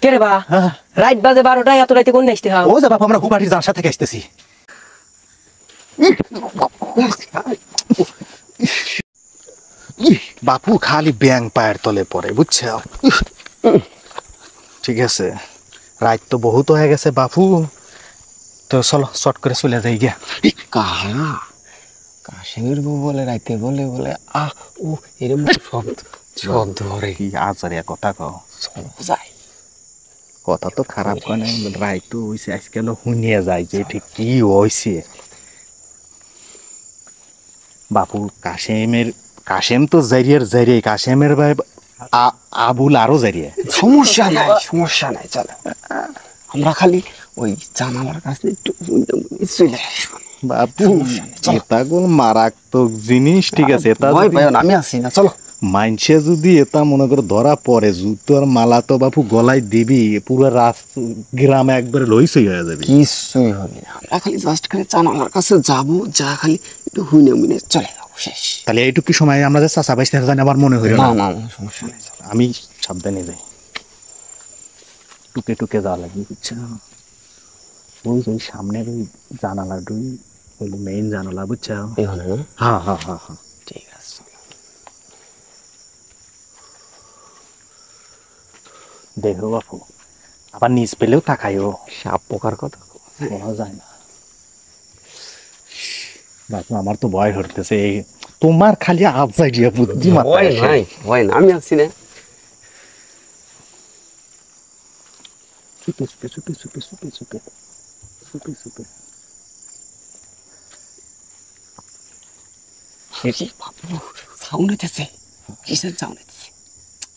কে রে বা রাত বাজে 12টায় এত রাতে কোন আসতে হাও ও যে বাপ আমরা গুবাটির জালসা থেকে আসতেছি বাপু খালি ব্যাং পায়ের তলে পড়ে বুঝছো ঠিক আছে রাত তো বহুত হয়ে গেছে বাপু তো চলো শর্ট করে চলে যাই গিয়া কাহা কাশেমের বউ বলে রাইতে বলে বলে আহ ও এরম শব্দ শব্দ ধরে কি আচারিয়া কথা কও যায় কথা তো খারাপ কয় নাই রাত তো হইছে আজকাল শুনিয়ে যায় যে ঠিক কি হইছে বাপু কাশেম তো জারিয়ে কাশেমের ভাই আবুল আরো জারিয়ে সমস্যা নাই চলো আমরা খালি ওই জানালার কাছে একটু চলে আসবো বাপু এটা কোন মারাত্মক জিনিস ঠিক আছে এটা আমি আছি না চলো মাইনসে যদি এটা মনে করে ধরা পড়ে জুতোর মালা তো বাপু গলায় দিবি পুরো গ্রামে একবারে লইসই হয়ে যাবে কিছুই হবে না আমরা খালি জাস্ট খালি জানালার কাছে যাবো যা খালি একটু হুইনে মুইনে চলে যাবো শেষ তাহলে এইটুকু সময় আমরা যে চাচা বাইশ জানি আমার মনে হইল না না সমস্যা নেই আমি সাবধানে যাই টুকে টুকে যাওয়া লাগবে বুঝছো ওই সামনের ওই জানালাটাই ওই মেইন জানালা বুঝছো এখানে না হ্যাঁ হ্যাঁ হ্যাঁ হ্যাঁ ঠিক আছে দেখো বাপু আবার নিজ পেলেও তাকাইও সাপ পোকার কথা বলা যায় না বাপু আমার তো ভয় হতেছে তোমার খালি আজাইয়া বুদ্ধি মাথায় হয় না আমি আছি না চুপে চুপে চুপে চুপে চুপে চুপে চুপে চুপে সাউন্ড হইতেছে কিসের সাউন্ড হইতেছে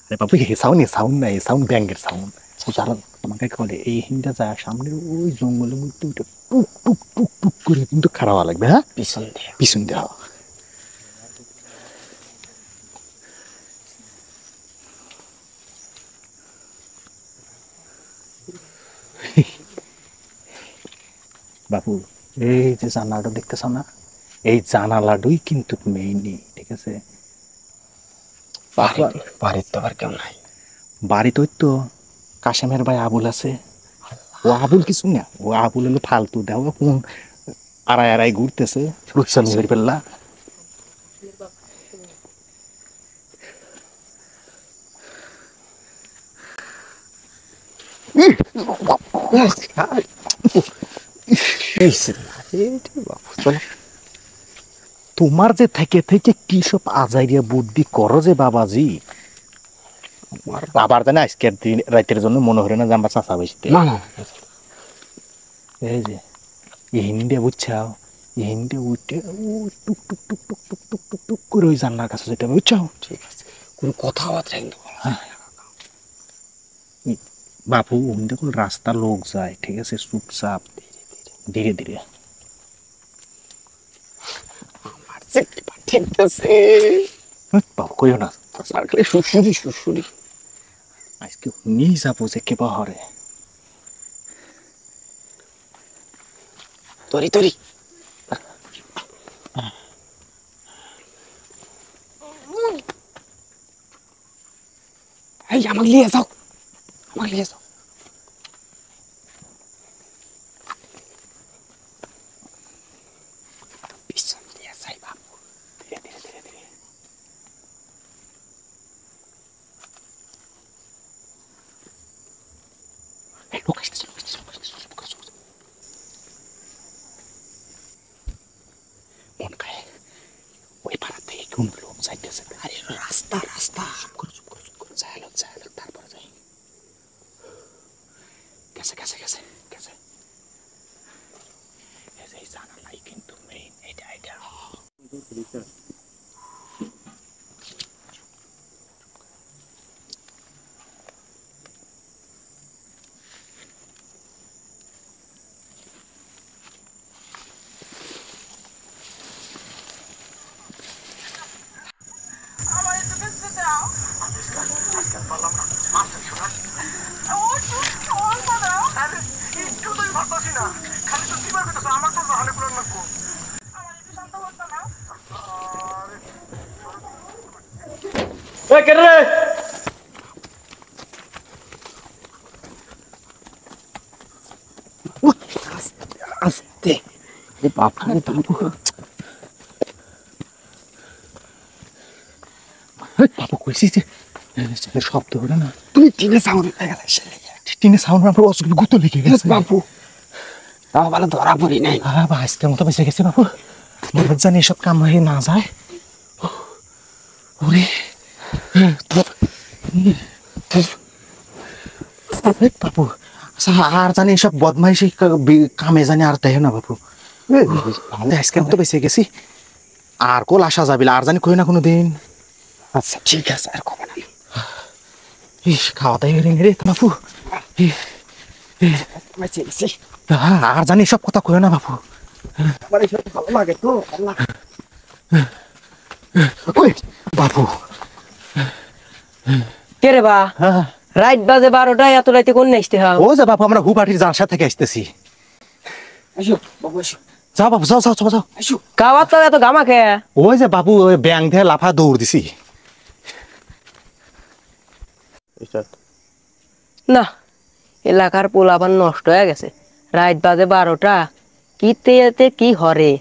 আরে বাপু এই সাউন্ড নাই সাউন্ড ব্যাঙ্গের সাউন্ড যারা তোমাকে করে এই হিন্দা যায় সামনে ওই জঙ্গলের মধ্যে ওইটা টুক টুক টুক টুক করে কিন্তু খারাপ লাগবে হ্যাঁ পিছন দেওয়া বাপু এই যে জানালাটা দেখতেছ না এই জানালাটাই কিন্তু মেইনই ঠিক আছে বাড়ির তো আবার কেউ নাই বাড়িতে তো কাশেমের ভাই আবুল আছে ও আবুল কিছু না ও আবুল হলো ফালতু দেওয়া কোন আড়াই ঘুরতেছে রুকসান করে ফেললা তোমার যে থেকে থেকে কি সব আজাইরিয়া বুদ্ধি করো যে বাবাজি আবার জানে আজকের দিন রাতের জন্য মনে হলো না যে আমরা চাষা বেশিতে এই যে হিন্দি বুঝছাও হিন্দি উঠে ও টুক টুক টুক টুক টুক টুক টুক টুক করে ওই জানলার কাছে যেতে হবে বুঝছাও ঠিক আছে কোনো কথাবার্তা কিন্তু বাপু ওখান থেকে রাস্তা লোক যায় ঠিক আছে চুপচাপ ধীরে ধীরে ঠিক আছে বাবু কইও না শুশুরি আজকে নিয়ে যাবো যে কেবা হরে তরি এই আমাকে নিয়ে যাও পিছন দিয়ে যাই বাবু ধীরে লোক আসতেছে মন খায় ওই পাড়া থেকে কোন লোক যাইতেছে আরে রাস্তা চুপ করে যাই তারপরে যাই গেছে এই জানালাই কিন্তু মেইন এটা আস্তে বাপু বাপু বাবু কইছি যে শব্দ হলো না, তুমি টিনে সাউন্ড গেলে টিনের সাউন্ড আমার অসুবিধা গুতো লেগে গেছে বাপু তাও ভালো ধরা পড়ি নাই। বাবা আজকের মতো বেঁচে গেছে বাবু, মনে জানি এসব কাম হয়ে না যায়। ওরে বাবু আচ্ছা, আর জানি এসব বদমাইশি কামে জানি আর দেয় না বাবু। ভালো আজকের মতো বেঁচে গেছি, আর কোল আসা যাবি আর জানি কই না কোনো দিন। আচ্ছা ঠিক আছে, আর কবে না ইস খাওয়া দাওয়া হয়ে রে বাবু, বেঁচে গেছি। আর জানি সব কথা কই না বাবু। আমার এইসব ভালো লাগে তো, ভালো লাগে। ওই বাবু কে রে বা হ্যাঁ, রাত বাজে 12টা এত রাইতে কোন নাইতে হাও ও যে বাবু আমরা হুপাটির জালসা থেকে আসতেছি। আসো বাবু আসো যাও বাবু যাও যাও যাও যাও। আসো। কাওয়াত তো এত গামা খে ওই যে বাবু ওই ব্যাং দিয়ে লাফা দৌড় দিছি। না এলাকার পোলাপান নষ্ট হয়ে গেছে, রাত বাজে 12টা কিতে এতে কি হরে।